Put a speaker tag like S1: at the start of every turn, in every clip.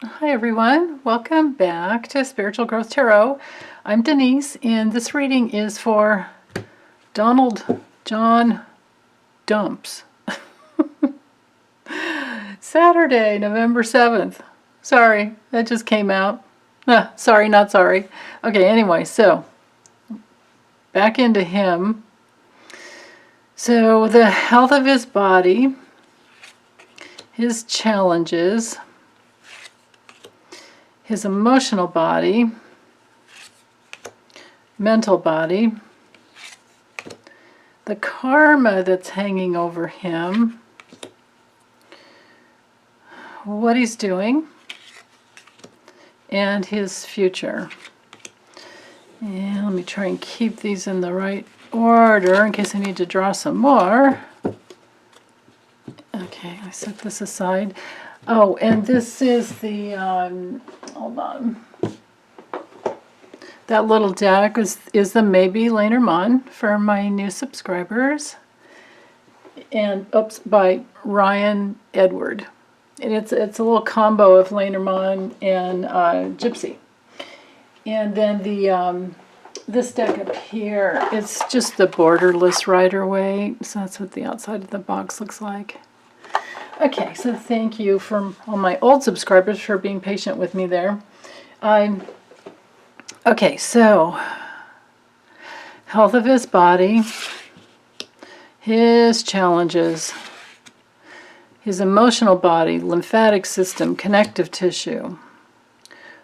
S1: Hi everyone, welcome back to Spiritual Growth Tarot. I'm Denise and this reading is for Donald John Dumps. Saturday, November 7th. Sorry, that just came out. Sorry, not sorry. Okay, anyway, so back into him. So the health of his body, his challenges, his emotional body, mental body, the karma that's hanging over him, what he's doing, and his future. And let me try and keep these in the right order in case I need to draw some more. Okay, I set this aside. Oh, and this is the, hold on. That little deck is the Maybe Lenormand for my new subscribers. And, oops, by Ryan Edward. And it's a little combo of Lenormand and Gypsy. And then the this deck up here, it's just the Borderless Rider Waite. So that's what the outside of the box looks like. Okay, so thank you from all my old subscribers for being patient with me there. Okay, so health of his body, his challenges, his emotional body, lymphatic system, connective tissue,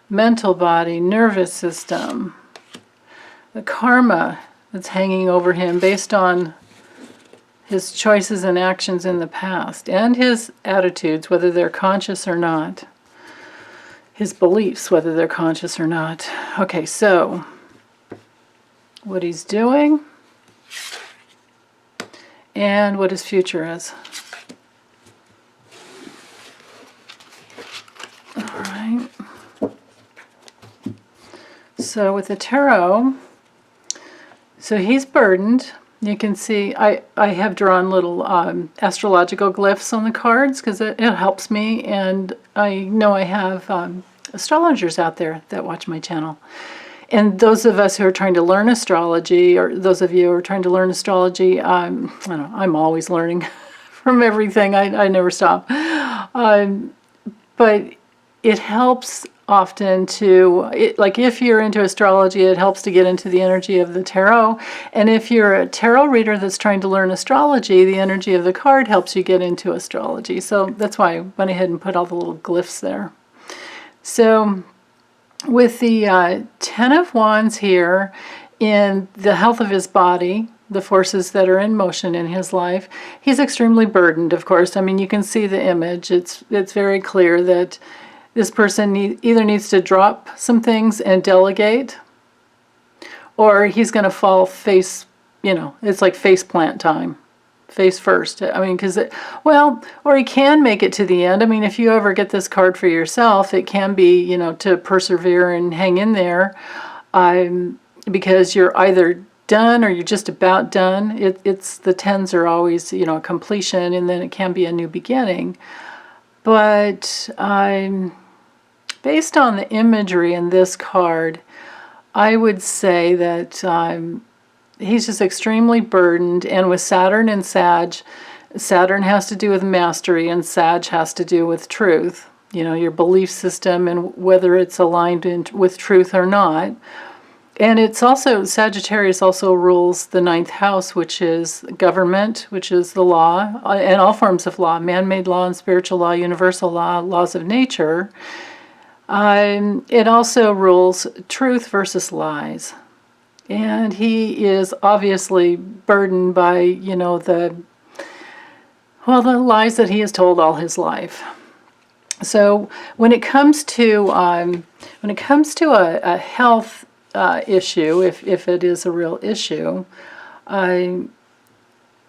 S1: mental body, nervous system, the karma that's hanging over him based on his choices and actions in the past, and his attitudes, whether they're conscious or not, his beliefs, whether they're conscious or not. Okay, so what he's doing and what his future is. All right. So with the tarot, so he's burdened. You can see I have drawn little astrological glyphs on the cards because it helps me, and I know I have astrologers out there that watch my channel. And those of us who are trying to learn astrology, or those of you who are trying to learn astrology, I don't know, I'm always learning from everything. I never stop. But it helps often to, like if you're into astrology, it helps to get into the energy of the tarot. And if you're a tarot reader that's trying to learn astrology, the energy of the card helps you get into astrology. So that's why I went ahead and put all the little glyphs there. So with the Ten of Wands here, in the health of his body, the forces that are in motion in his life, he's extremely burdened, of course. I mean, you can see the image. It's very clear that this person either needs to drop some things and delegate, or he's going to fall face, it's like face plant time. Face first. I mean, because or he can make it to the end. I mean, if you ever get this card for yourself, it can be, to persevere and hang in there, because you're either done or you're just about done. It's the tens are always, completion, and then it can be a new beginning. But based on the imagery in this card, I would say that he's just extremely burdened, and with Saturn and Sag, Saturn has to do with mastery and Sag has to do with truth, your belief system and whether it's aligned with truth or not. And it's also, Sagittarius also rules the 9th house, which is government, which is the law, and all forms of law, man-made law and spiritual law, universal law, laws of nature. It also rules truth versus lies. And he is obviously burdened by, the lies that he has told all his life. So when it comes to a health issue, if it is a real issue,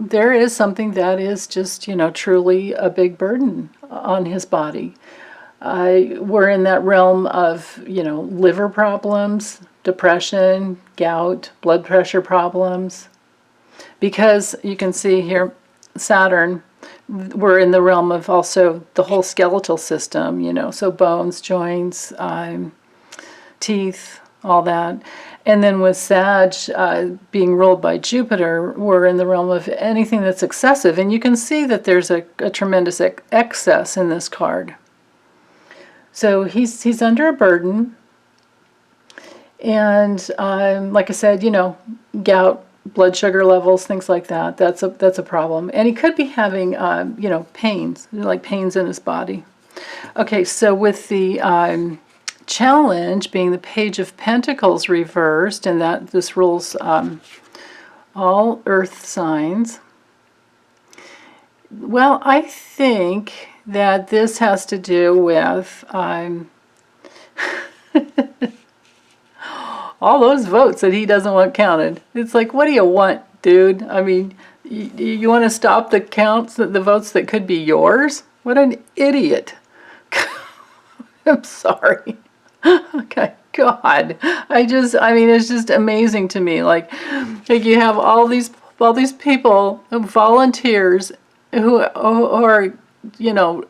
S1: there is something that is just, truly a big burden on his body. We're in that realm of, liver problems, depression, gout, blood pressure problems. Because you can see here, Saturn we're in the realm of also the whole skeletal system, you know, so bones, joints, teeth, all that. And then with Sag being ruled by Jupiter, we're in the realm of anything that's excessive. And you can see that there's a tremendous excess in this card. So he's under a burden. And like I said, you know, gout, blood sugar levels, things like that. That's a problem. And he could be having, you know, pains, like pains in his body. Okay, so with the challenge being the Page of Pentacles reversed, and that this rules all earth signs. Well, I think that this has to do with all those votes that he doesn't want counted. It's like, what do you want, dude? I mean, you want to stop the counts, the votes that could be yours? What an idiot. I'm sorry. Okay, God. I mean, it's just amazing to me. Like you have all these people, volunteers, who are, you know,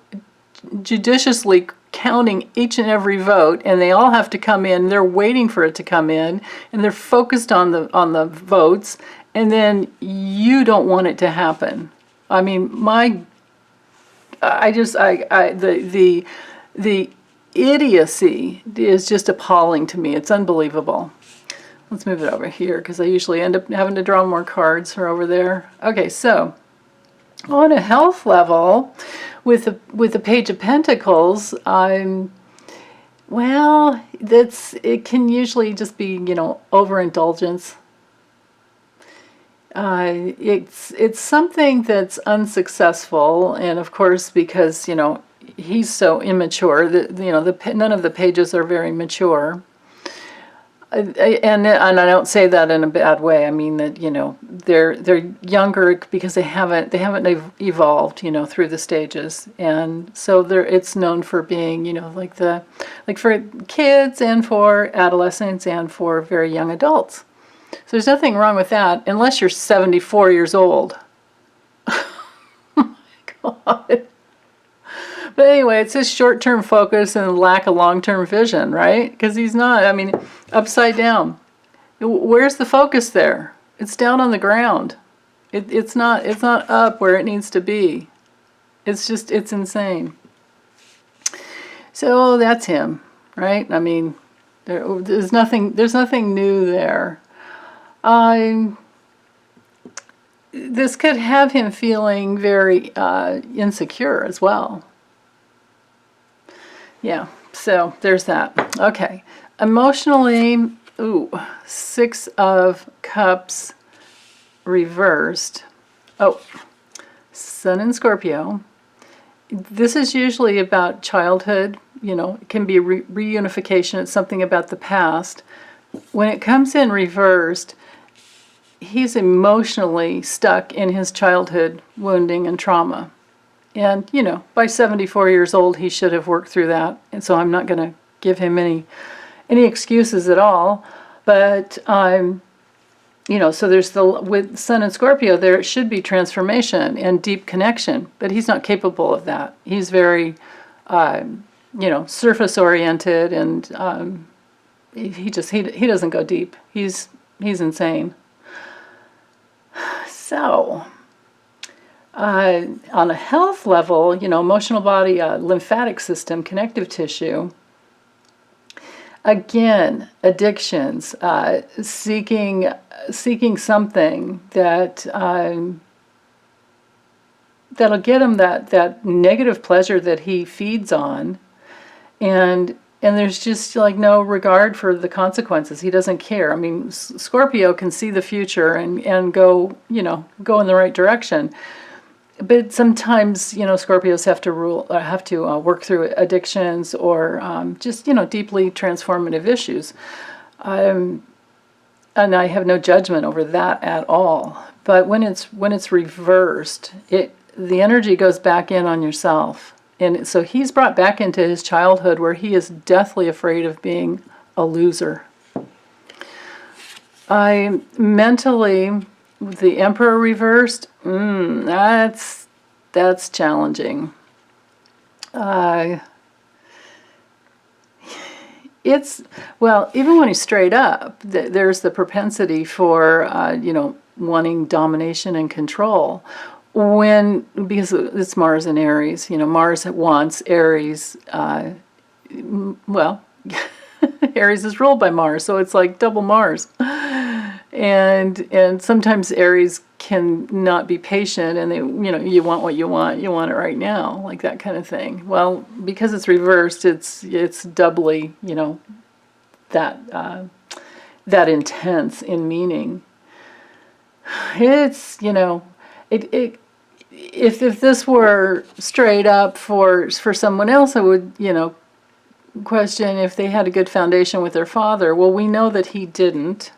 S1: judiciously counting each and every vote, and they all have to come in. They're waiting for it to come in, and they're focused on the votes, and then you don't want it to happen. I mean, the idiocy is just appalling to me. It's unbelievable. Let's move it over here because I usually end up having to draw more cards for over there. Okay, so on a health level, with the Page of Pentacles, well, it can usually just be, you know, overindulgence. It's something that's unsuccessful, and of course, because, you know, he's so immature that, you know, none of the pages are very mature. And I don't say that in a bad way. I mean that, you know, they're younger because they haven't evolved, you know, through the stages, and so it's known for being, you know, like for kids and for adolescents and for very young adults. So there's nothing wrong with that unless you're 74 years old. Oh my God. But anyway, it's his short-term focus and lack of long-term vision, right? Because he's not, I mean, upside down. Where's the focus there? It's down on the ground. It's not up where it needs to be. It's insane. So that's him, right? I mean, there's nothing new there. This could have him feeling very insecure as well. Yeah, so there's that. Okay, emotionally, Six of Cups reversed. Oh, Sun in Scorpio. This is usually about childhood, you know, it can be reunification, it's something about the past. When it comes in reversed, he's emotionally stuck in his childhood wounding and trauma. And, you know, by 74 years old, he should have worked through that. And so I'm not going to give him any excuses at all. But, you know, so with Sun and Scorpio, there should be transformation and deep connection. But he's not capable of that. He's very, you know, surface-oriented, and he doesn't go deep. He's insane. So on a health level, you know, emotional body, lymphatic system, connective tissue, again, addictions, seeking something that that'll get him that negative pleasure that he feeds on, and there's just like no regard for the consequences. He doesn't care. I mean, Scorpio can see the future and go, you know, go in the right direction. But sometimes, you know, Scorpios have to work through addictions or just, you know, deeply transformative issues. And I have no judgment over that at all. But when it's reversed, the energy goes back in on yourself. And so he's brought back into his childhood where he is deathly afraid of being a loser. Mentally, the Emperor reversed, that's that's challenging. Well, even when he's straight up, there's the propensity for, wanting domination and control. Because it's Mars and Aries, Mars wants Aries, well, Aries is ruled by Mars, so it's like double Mars. And sometimes Aries can not be patient, and you want what you want it right now, like that kind of thing. Well, because it's reversed, it's doubly, that intense in meaning. It's, if this were straight up for someone else, I would, question if they had a good foundation with their father. Well, we know that he didn't.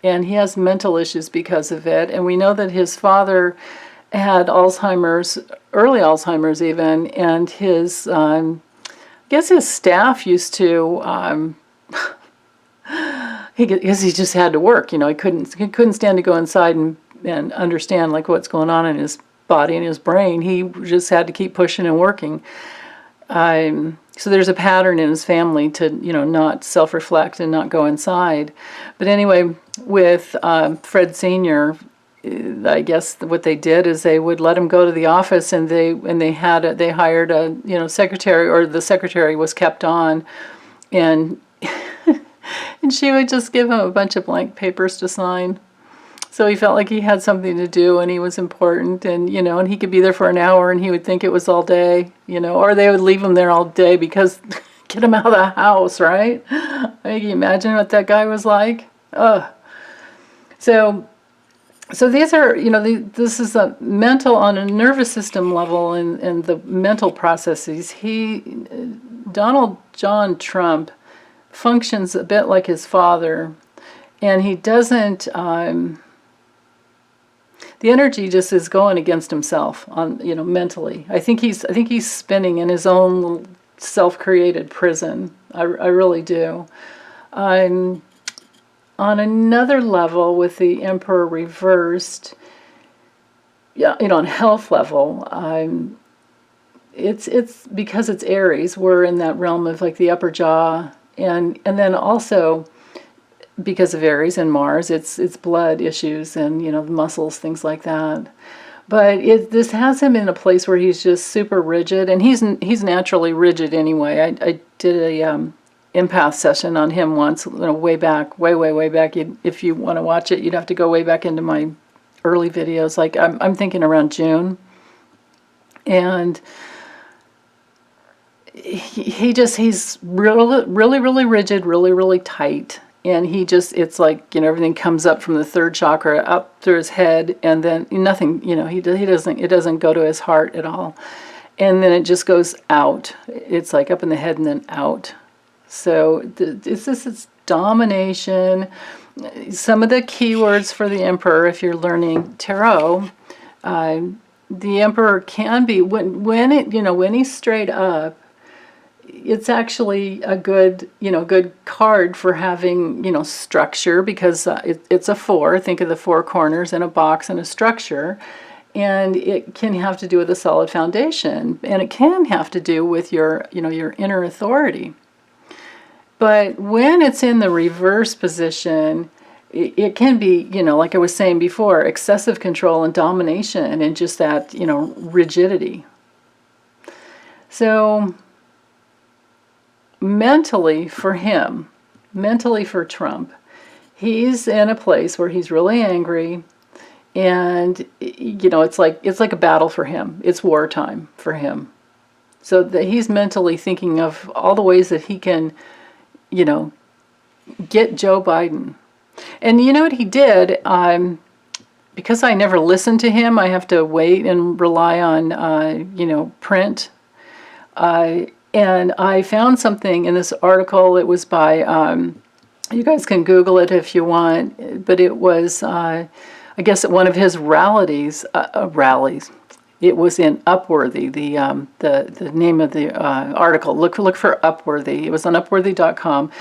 S1: And he has mental issues because of it. And we know that his father had Alzheimer's, early Alzheimer's even, and his, I guess his staff used to, because he just had to work, he couldn't stand to go inside and understand like what's going on in his body and his brain. He just had to keep pushing and working. So there's a pattern in his family to, not self-reflect and not go inside. But anyway, with Fred Sr., I guess what they did is they would let him go to the office, and they hired a secretary, or the secretary was kept on, and and she would just give him a bunch of blank papers to sign. So he felt like he had something to do and he was important, and and he could be there for an hour and he would think it was all day, or they would leave him there all day because get him out of the house, right? Can you imagine what that guy was like? Ugh. So these are, this is a mental, on a nervous system level, and the mental processes. Donald John Trump functions a bit like his father, and he doesn't, the energy just is going against himself on, mentally. I think he's spinning in his own little self-created prison. I really do. On another level, with the Emperor reversed, on health level, it's because it's Aries. We're in that realm of like the upper jaw, and then also, because of Aries and Mars, it's blood issues and muscles, things like that. But this has him in a place where he's just super rigid, and he's naturally rigid anyway. I did a empath session on him once, way back, way back. If you want to watch it, you'd have to go way back into my early videos. Like I'm thinking around June, and he's really rigid, really tight. And it's like, everything comes up from the third chakra up through his head, and then nothing, it doesn't go to his heart at all. And then it just goes out. It's like up in the head and then out. So it's domination. Some of the keywords for the Emperor, if you're learning tarot, the Emperor can be, when he's straight up, it's actually a good card for having, structure, because it's a 4. Think of the 4 corners and a box and a structure. And it can have to do with a solid foundation. And it can have to do with your inner authority. But when it's in the reverse position, it can be, like I was saying before, excessive control and domination and just that, rigidity. So mentally for Trump, he's in a place where he's really angry, and it's like a battle for him. It's wartime for him. So that he's mentally thinking of all the ways that he can, get Joe Biden. And you know what he did? Because I never listened to him, I have to wait and rely on, print. And I found something in this article. It was by, you guys can Google it if you want, but it was, I guess, at one of his rallies. It was in Upworthy, the name of the article. Look for Upworthy. It was on Upworthy.com.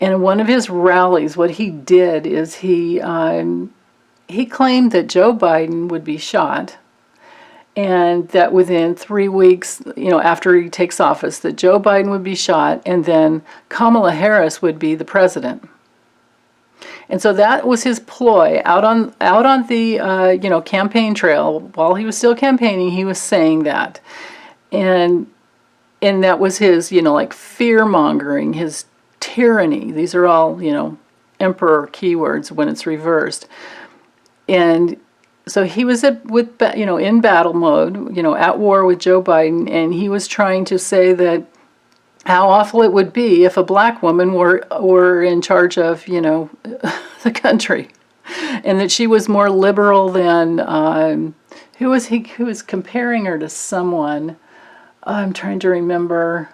S1: And one of his rallies, what he did is he claimed that Joe Biden would be shot, and that within 3 weeks, after he takes office, that Joe Biden would be shot, and then Kamala Harris would be the president. And so that was his ploy out on the campaign trail. While he was still campaigning, he was saying that, and that was his like fear mongering, his tyranny. These are all emperor keywords when it's reversed. And so he was in battle mode, at war with Joe Biden, and he was trying to say that how awful it would be if a black woman were in charge of, the country, and that she was more liberal than who was comparing her to someone. I'm trying to remember.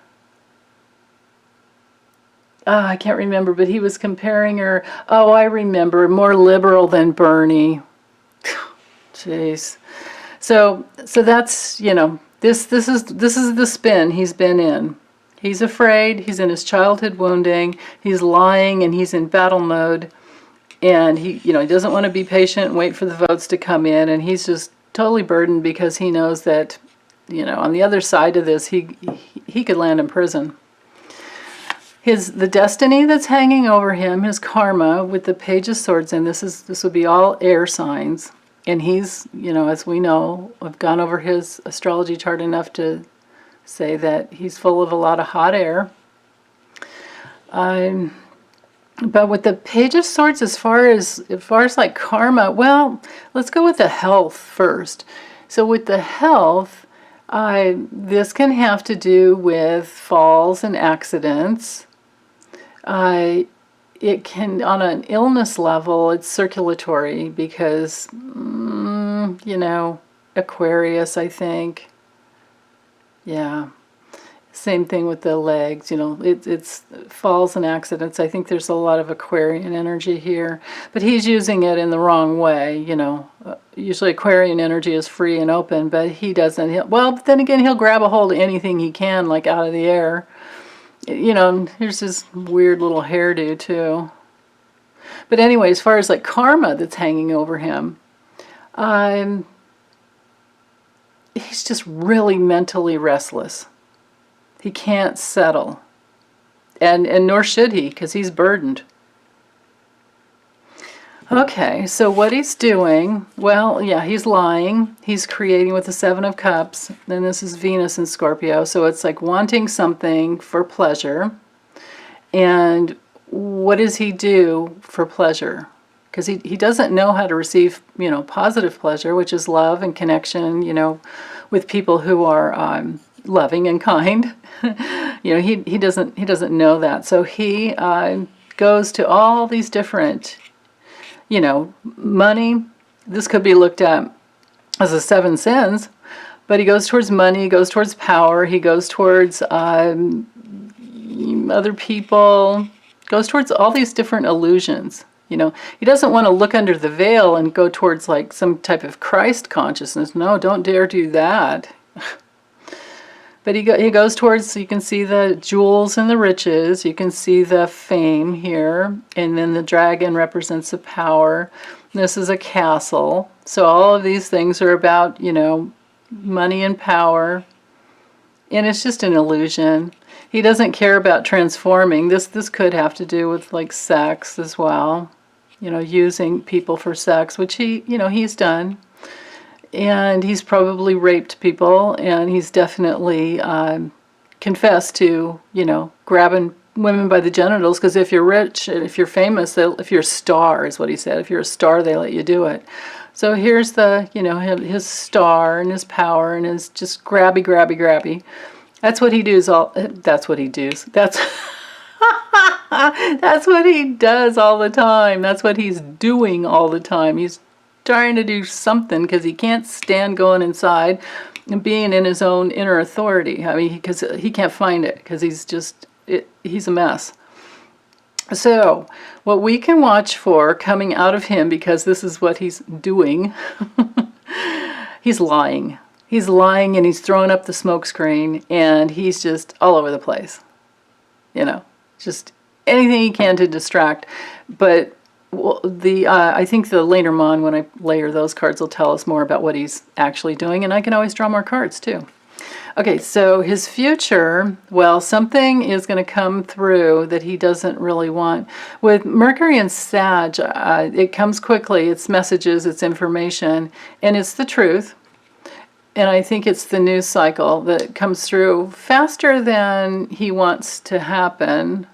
S1: I can't remember, but he was comparing her. Oh, I remember, more liberal than Bernie. Jeez. So that's this is the spin he's been in. He's afraid. He's in his childhood wounding. He's lying, and he's in battle mode. And he doesn't want to be patient and wait for the votes to come in. And he's just totally burdened because he knows that on the other side of this, he could land in prison. The destiny that's hanging over him, his karma with the Page of Swords, and this would be all air signs. And he's, as we know, I've gone over his astrology chart enough to say that he's full of a lot of hot air. But with the Page of Swords, as far as like karma, well, let's go with the health first. So with the health, this can have to do with falls and accidents. It can, on an illness level, it's circulatory because, Aquarius, I think. Yeah. Same thing with the legs, it's falls and accidents. I think there's a lot of Aquarian energy here, but he's using it in the wrong way, Usually Aquarian energy is free and open, but he doesn't. But then again, he'll grab a hold of anything he can, like out of the air. Here's his weird little hairdo too. But anyway, as far as like karma that's hanging over him, he's just really mentally restless. He can't settle. And nor should he, because he's burdened. Okay, so what he's doing, well, yeah, he's lying. He's creating with the Seven of Cups. Then this is Venus in Scorpio. So it's like wanting something for pleasure. And what does he do for pleasure? Because he doesn't know how to receive, positive pleasure, which is love and connection, with people who are loving and kind. He doesn't know that. So he goes to all these different, money. This could be looked at as the 7 sins, but he goes towards money, he goes towards power, he goes towards other people, goes towards all these different illusions. He doesn't want to look under the veil and go towards like some type of Christ consciousness. No, don't dare do that. But he goes towards, you can see the jewels and the riches, you can see the fame here, and then the dragon represents the power. This is a castle. So all of these things are about, money and power, and it's just an illusion. He doesn't care about transforming. This could have to do with like sex as well, using people for sex, which he's done. And he's probably raped people, and he's definitely confessed to, grabbing women by the genitals, because if you're rich, if you're famous, if you're a star, is what he said, if you're a star, they let you do it. So here's the, his star and his power and his just grabby, grabby, grabby. That's what he does. That's what he does. That's what he does all the time. That's what he's doing all the time. He's trying to do something because he can't stand going inside and being in his own inner authority. I mean, because he can't find it, because he's a mess. So what we can watch for coming out of him, because this is what he's doing, he's lying. He's lying, and he's throwing up the smoke screen, and he's just all over the place. Just anything he can to distract. But well, I think the Lenormand, when I layer those cards, will tell us more about what he's actually doing, and I can always draw more cards too. Okay, so his future, well, something is going to come through that he doesn't really want. With Mercury and Sag, it comes quickly. It's messages, it's information, and it's the truth. And I think it's the news cycle that comes through faster than he wants to happen.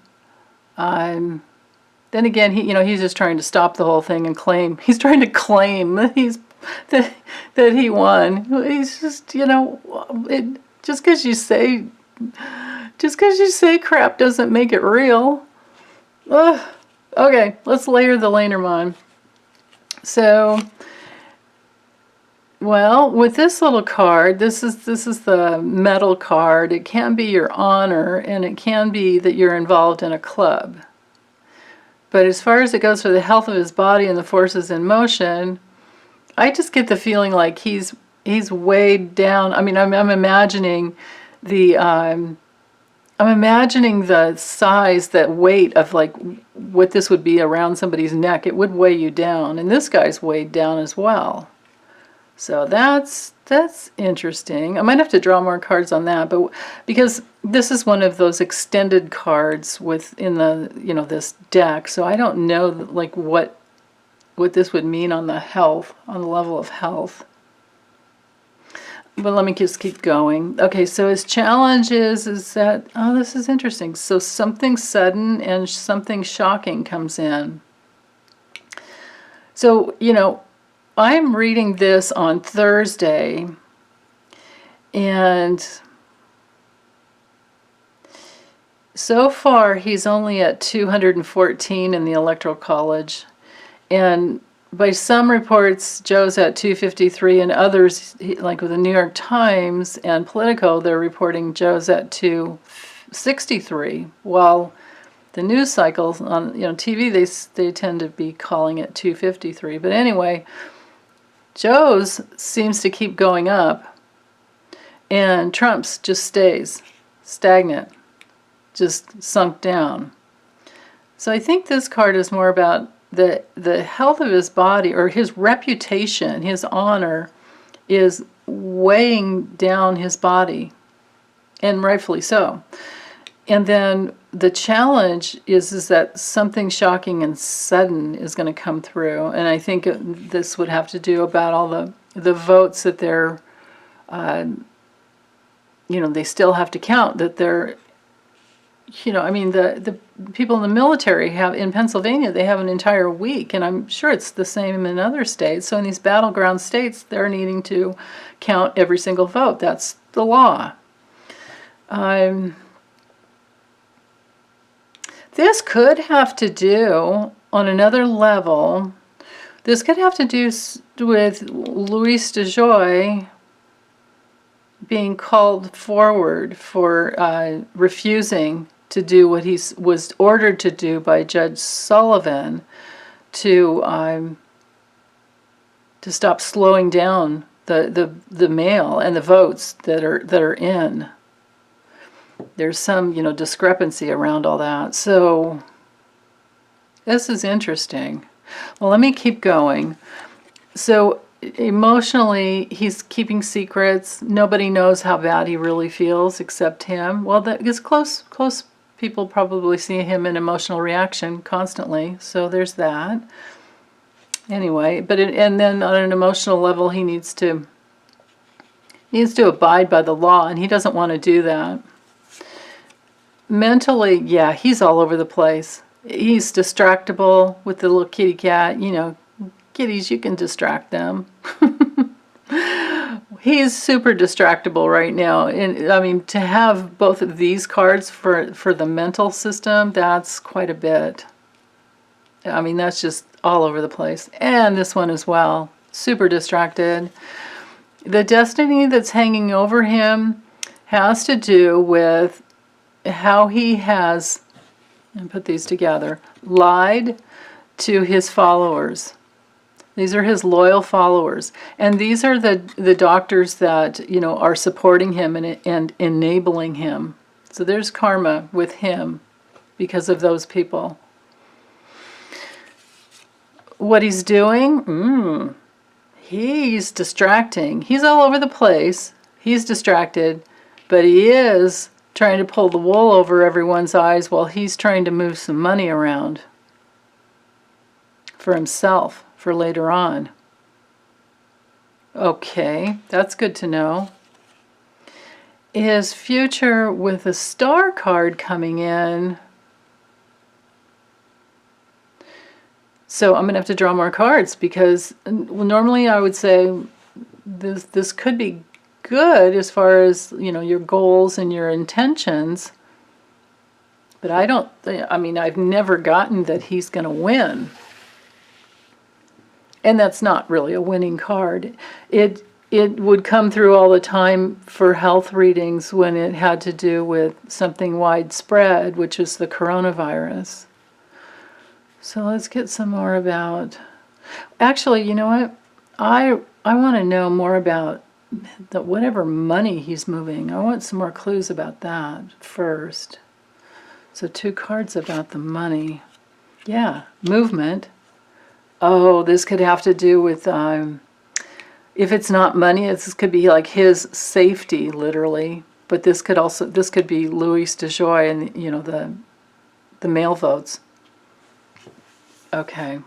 S1: Then again, he's just trying to stop the whole thing and claim. He's trying to claim that that he won. He's just, just because you say crap doesn't make it real. Ugh. Okay, let's layer the Lenormand. So, well, with this little card, this is the metal card. It can be your honor, and it can be that you're involved in a club. But as far as it goes for the health of his body and the forces in motion, I just get the feeling like he's weighed down. I mean, I'm imagining the size, that weight of like what this would be around somebody's neck. It would weigh you down, and this guy's weighed down as well. So that's interesting. I might have to draw more cards on that, but because this is one of those extended cards within the this deck, so I don't know like what this would mean on the health, on the level of health. But let me just keep going. Okay, so his challenge is that, oh, this is interesting. So something sudden and something shocking comes in. So, I'm reading this on Thursday, and so far he's only at 214 in the Electoral College, and by some reports Joe's at 253, and others, like with the New York Times and Politico, they're reporting Joe's at 263, while the news cycles on TV, they tend to be calling it 253. But anyway, Joe's seems to keep going up, and Trump's just stays stagnant, just sunk down. So I think this card is more about the health of his body, or his reputation, his honor is weighing down his body, and rightfully so. And then the challenge is that something shocking and sudden is going to come through. And I think this would have to do about all the votes that they're, they still have to count, that they're, the people in the military in Pennsylvania, they have an entire week, and I'm sure it's the same in other states. So in these battleground states, they're needing to count every single vote. That's the law. This could have to do, on another level, this could have to do with Louis DeJoy being called forward for refusing to do what he was ordered to do by Judge Sullivan to stop slowing down the mail and the votes that are in. There's some, discrepancy around all that. So this is interesting. Well, let me keep going. So emotionally, he's keeping secrets. Nobody knows how bad he really feels except him. Well, because close people probably see him in emotional reaction constantly. So there's that. Anyway, and then on an emotional level, he needs to abide by the law, and he doesn't want to do that. Mentally, yeah, he's all over the place. He's distractible with the little kitty cat. Kitties, you can distract them. He's super distractible right now. And I mean, to have both of these cards for the mental system, that's quite a bit. I mean, that's just all over the place. And this one as well. Super distracted. The destiny that's hanging over him has to do with how he has, and put these together, lied to his followers. These are his loyal followers. And these are the doctors that, are supporting him and enabling him. So there's karma with him because of those people. What he's doing? He's distracting. He's all over the place. He's distracted, but he is trying to pull the wool over everyone's eyes while he's trying to move some money around for himself for later on. Okay, that's good to know. His future with a star card coming in. So I'm going to have to draw more cards because normally I would say this could be good as far as, you know, your goals and your intentions. But I mean, I've never gotten that he's going to win. And that's not really a winning card. It would come through all the time for health readings when it had to do with something widespread, which is the coronavirus. So let's get some more about... Actually, you know what? I want to know more about whatever money he's moving. I want some more clues about that first. So 2 cards about the money. Yeah, movement. Oh, this could have to do with, if it's not money, this could be like his safety, literally. But this could be Louis DeJoy and, you know, the mail votes. Okay.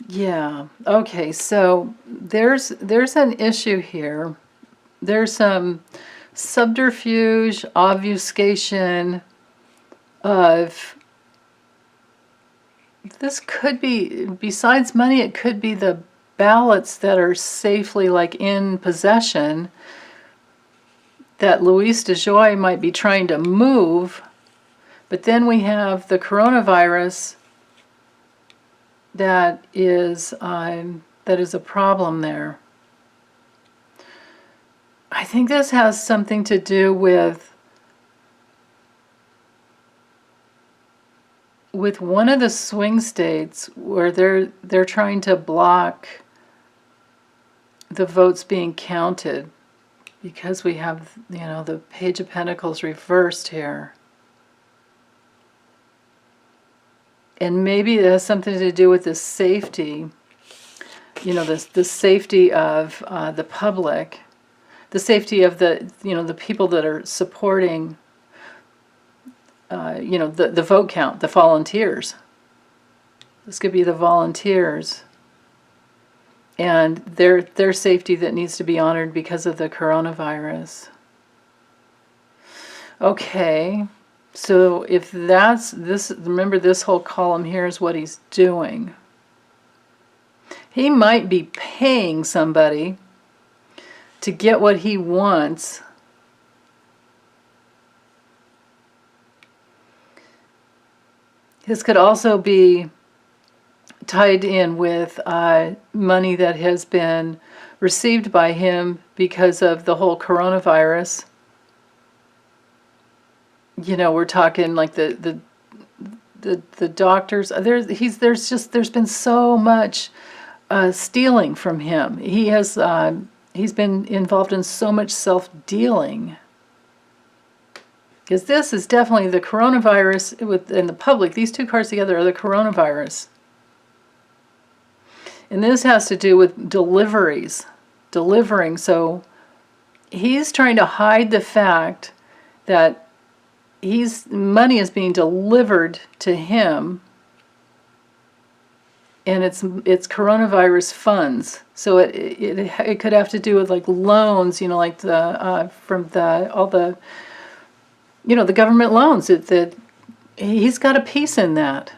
S1: Yeah. Okay. So there's an issue here. There's some subterfuge, obfuscation of... This could be, besides money, it could be the ballots that are safely like in possession that Louis DeJoy might be trying to move. But then we have the coronavirus that is a problem there. I think this has something to do with one of the swing states where they're trying to block the votes being counted because we have, you know, the Page of Pentacles reversed here. And maybe it has something to do with the safety, you know, the safety of the public, the safety of the, you know, the people that are supporting, you know, the vote count, the volunteers. This could be the volunteers and their safety that needs to be honored because of the coronavirus. Okay, so if that's this, remember this whole column here is what he's doing. He might be paying somebody to get what he wants. This could also be tied in with money that has been received by him because of the whole coronavirus. You know, we're talking like the doctors. There's been so much stealing from him. He's been involved in so much self-dealing. Because this is definitely the coronavirus in the public. These 2 cards together are the coronavirus. And this has to do with delivering. So he's trying to hide the fact that money is being delivered to him, and it's coronavirus funds. So it could have to do with like loans, you know, like from all the, you know, the government loans. That he's got a piece in that.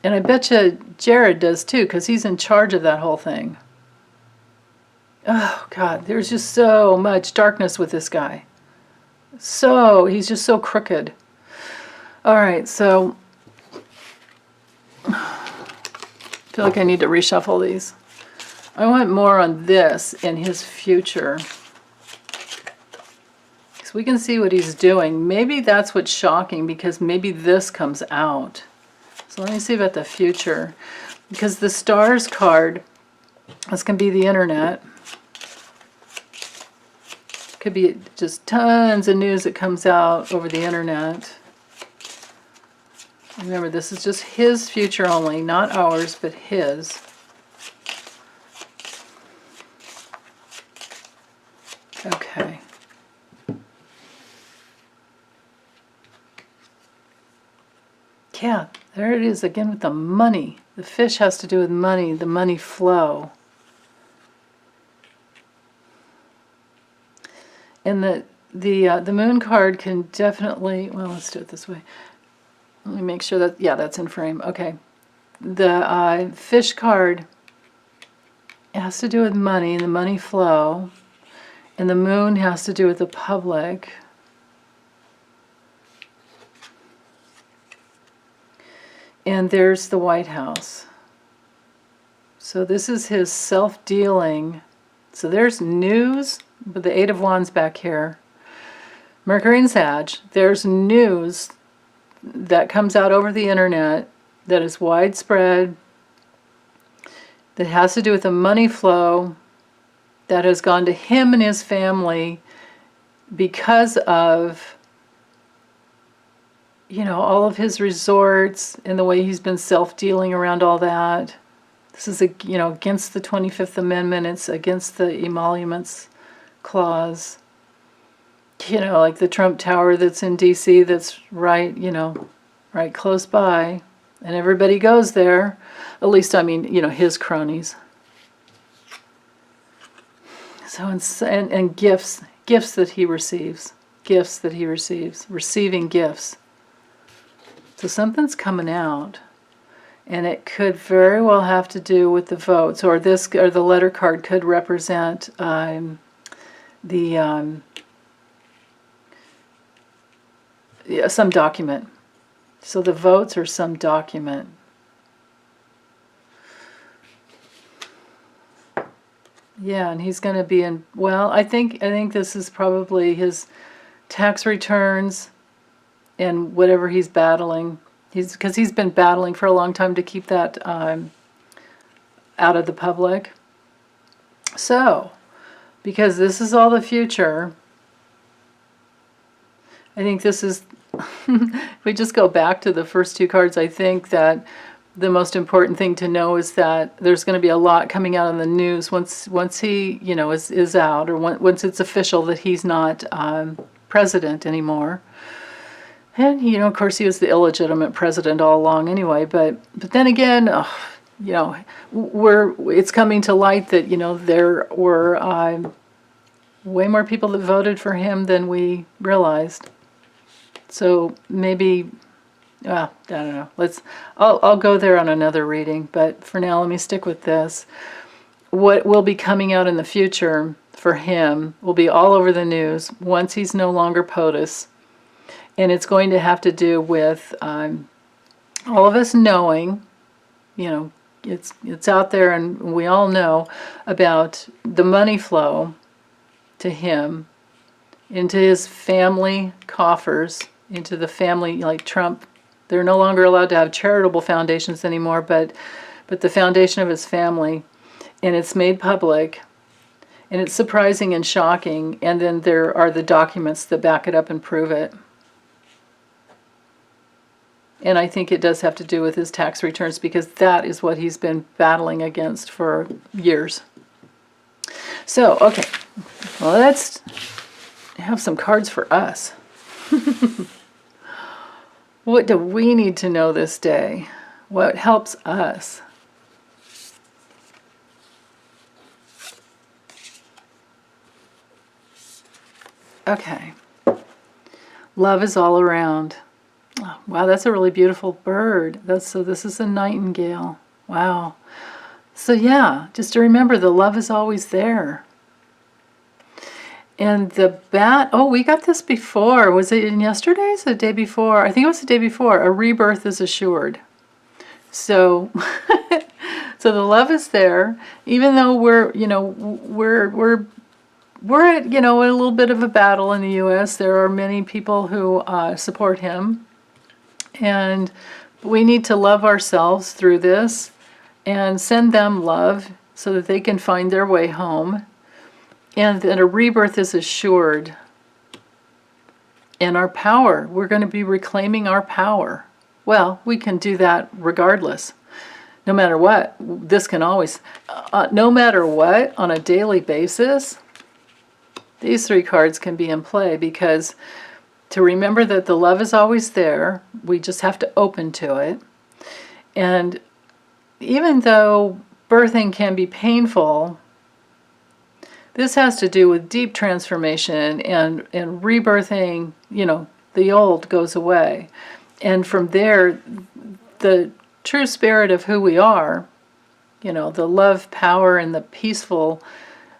S1: And I bet you Jared does too, because he's in charge of that whole thing. Oh, God, there's just so much darkness with this guy. He's just so crooked. All right, so I feel like I need to reshuffle these. I want more on this and his future. Because we can see what he's doing. Maybe that's what's shocking, because maybe this comes out. So let me see about the future. Because the Stars card, this can be the internet. Could be just tons of news that comes out over the internet. Remember, this is just his future only, not ours, but his. Okay. Yeah, there it is again with the money. The fish has to do with money, the money flow. And the moon card can definitely, well, let's do it this way. Let me make sure that, yeah, that's in frame. Okay. The fish card has to do with money, the money flow. And the moon has to do with the public. And there's the White House. So this is his self-dealing. So there's news, with the Eight of Wands back here. Mercury and Sag. There's news that comes out over the internet that is widespread, that has to do with the money flow that has gone to him and his family because of, you know, all of his resorts and the way he's been self-dealing around all that. This is, you know, against the 25th Amendment. It's against the emoluments clause. You know, like the Trump Tower that's in D.C. that's right, you know, right close by. And everybody goes there. At least, I mean, you know, his cronies. So, and gifts that he receives. Gifts that he receives. Receiving gifts. So something's coming out. And it could very well have to do with the votes. Or this, or the letter card could represent some document. So the votes are some document. Yeah, and he's going to be in, well, I think this is probably his tax returns and whatever he's battling. Because he's been battling for a long time to keep that out of the public. So, because this is all the future, I think this is, if we just go back to the first two cards, I think that the most important thing to know is that there's going to be a lot coming out in the news once he, you know, is out, or once it's official that he's not president anymore. And, you know, of course, he was the illegitimate president all along anyway. But then again, you know, it's coming to light that, you know, there were way more people that voted for him than we realized. So maybe, I don't know. I'll go there on another reading. But for now, let me stick with this. What will be coming out in the future for him will be all over the news once he's no longer POTUS. And it's going to have to do with all of us knowing, you know, it's out there and we all know about the money flow to him, into his family coffers, into the family, like Trump. They're no longer allowed to have charitable foundations anymore, but the foundation of his family. And it's made public. And it's surprising and shocking. And then there are the documents that back it up and prove it. And I think it does have to do with his tax returns, because that is what he's been battling against for years. So, okay, well, let's have some cards for us. What do we need to know this day? What helps us? Okay. Love is all around. Oh, wow, that's a really beautiful bird. So this is a nightingale. Wow. So yeah, just to remember, the love is always there. And the bat, oh, we got this before. Was it in yesterday's or the day before? I think it was the day before. A rebirth is assured. So, so the love is there, even though we're, you know, we're at, you know, a little bit of a battle in the U.S. There are many people who support him. And we need to love ourselves through this and send them love so that they can find their way home. and that a rebirth is assured. And our power, we're going to be reclaiming our power. Well, we can do that regardless. No matter what, this can always, no matter what, on a daily basis, these 3 cards can be in play, because to remember that the love is always there, we just have to open to it. And even though birthing can be painful, this has to do with deep transformation and rebirthing. You know, the old goes away. And from there, the true spirit of who we are, you know, the love, power, and the peaceful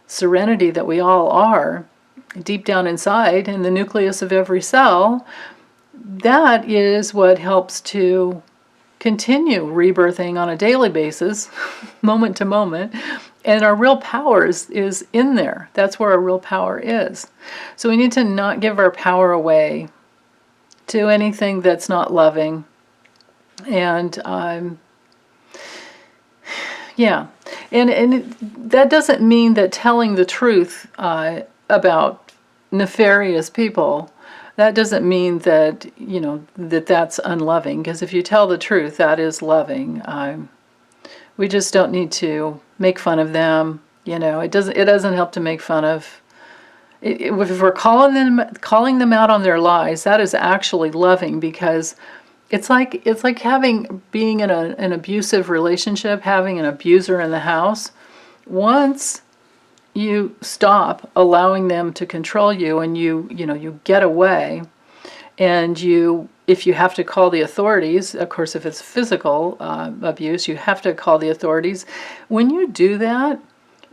S1: serenity that we all are, deep down inside, in the nucleus of every cell, that is what helps to continue rebirthing on a daily basis, moment to moment. And our real power is in there. That's where our real power is. So we need to not give our power away to anything that's not loving. And yeah, and that doesn't mean that telling the truth about nefarious people, that doesn't mean that, you know, that's unloving. Because if you tell the truth, that is loving. We just don't need to make fun of them. You know, it doesn't help to make fun of. If we're calling them out on their lies, that is actually loving, because it's like being in an abusive relationship, having an abuser in the house. Once you stop allowing them to control you, and you get away, and if you have to call the authorities, of course, if it's physical abuse, you have to call the authorities. When you do that,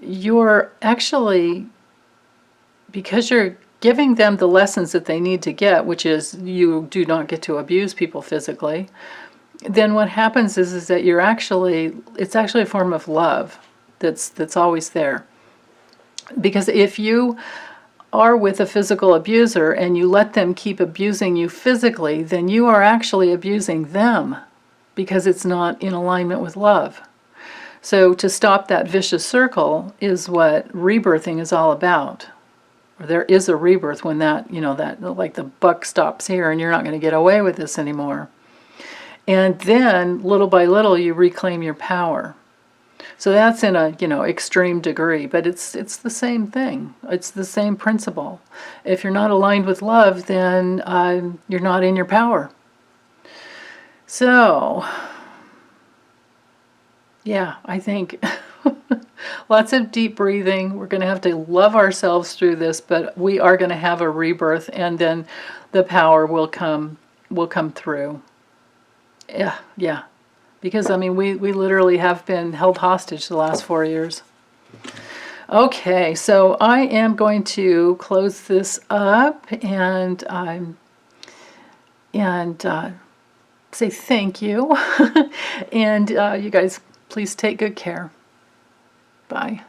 S1: you're actually, because you're giving them the lessons that they need to get, which is you do not get to abuse people physically, then what happens is that it's actually a form of love that's always there. Because if you are with a physical abuser and you let them keep abusing you physically, then you are actually abusing them, because it's not in alignment with love. So to stop that vicious circle is what rebirthing is all about. Or there is a rebirth when that like the buck stops here and you're not going to get away with this anymore. And then little by little you reclaim your power. So that's in a extreme degree, but it's the same thing. It's the same principle. If you're not aligned with love, then you're not in your power. So yeah, I think lots of deep breathing. We're going to have to love ourselves through this, but we are going to have a rebirth, and then the power will come through. Yeah. Because, I mean, we literally have been held hostage the last 4 years. Okay, so I am going to close this up and say thank you. And you guys, please take good care. Bye.